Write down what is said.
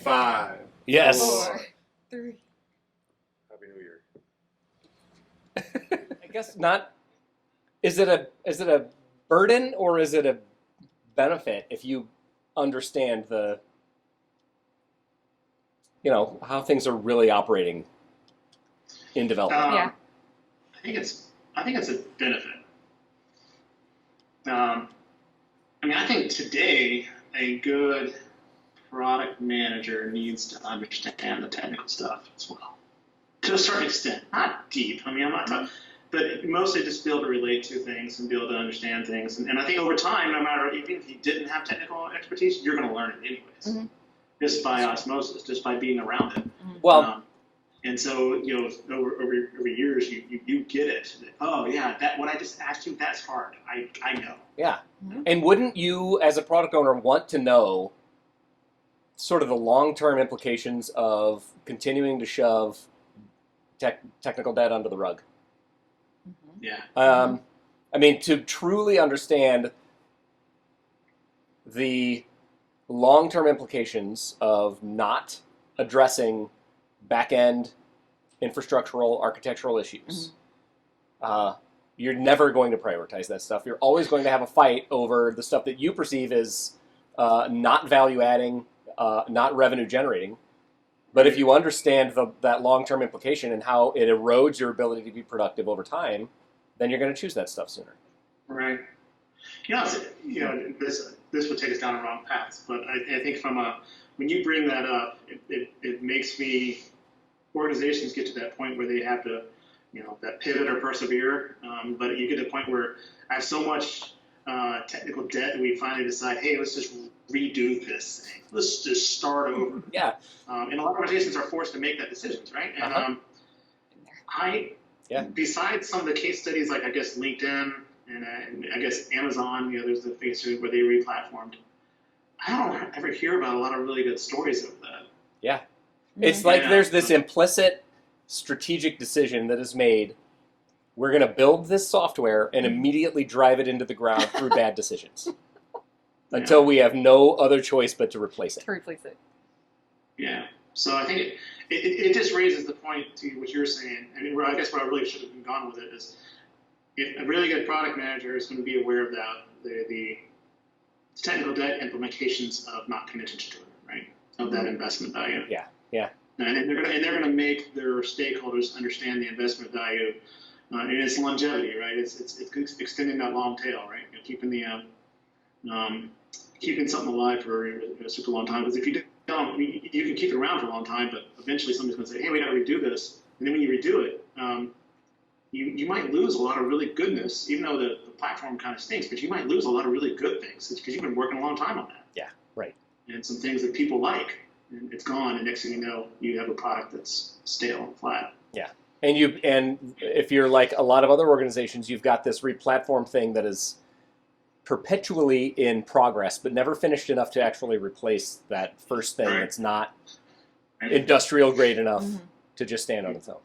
5. Yes. 4, 3. Happy New Year. I guess not. Is it a burden or is it a benefit if you understand how things are really operating in development? Yeah. I think it's a benefit. I think today a good product manager needs to understand the technical stuff as well, to a certain extent. Not deep. I'm not talking, but mostly just be able to relate to things and be able to understand things. And I think over time, no matter, even if you didn't have technical expertise, you're going to learn it anyways, just by osmosis, just by being around it. Well, and so, over years, you get it. Oh, yeah, what I just asked you, that's hard. I know. yeah. And wouldn't you, as a product owner, want to know sort of the long-term implications of continuing to shove technical debt under the rug? Yeah. To truly understand the long-term implications of not addressing back-end infrastructural, architectural issues, you're never going to prioritize that stuff. You're always going to have a fight over the stuff that you perceive as not value-adding, not revenue-generating. But if you understand that long-term implication and how it erodes your ability to be productive over time, then you're going to choose that stuff sooner. Right. This would take us down the wrong paths, but I think when you bring that up, it makes organizations get to that point where they have to, that pivot or persevere. But you get to a point where I have so much technical debt that we finally decide, hey, let's just redo this thing. Let's just start over. Yeah. And a lot of organizations are forced to make that decisions, right? And besides some of the case studies, like I guess LinkedIn and I guess Amazon, there's the phase where they re-platformed. I don't ever hear about a lot of really good stories of that. Yeah. It's like there's this implicit strategic decision that is made. We're going to build this software and immediately drive it into the ground through bad decisions until we have no other choice but to replace it. Yeah. So I think it just raises the point to what you're saying. And I guess where I really should have gone with it is if a really good product manager is going to be aware of that, the technical debt implications of not paying attention to it, right? Of that investment value. Yeah. Yeah. And they're going to make their stakeholders understand the investment value and its longevity, right? It's extending that long tail, right? Keeping something alive for a super long time. Because if you don't, you can keep it around for a long time, but eventually somebody's going to say, "Hey, we got to redo this." And then when you redo it, you might lose a lot of really goodness, even though the platform kind of stinks. But you might lose a lot of really good things because you've been working a long time on that. Yeah. Right. And some things that people like. And it's gone, and next thing you know, you have a product that's stale and flat. Yeah, and if you're like a lot of other organizations, you've got this re-platform thing that is perpetually in progress, but never finished enough to actually replace that first thing that's not industrial grade enough to just stand on its own.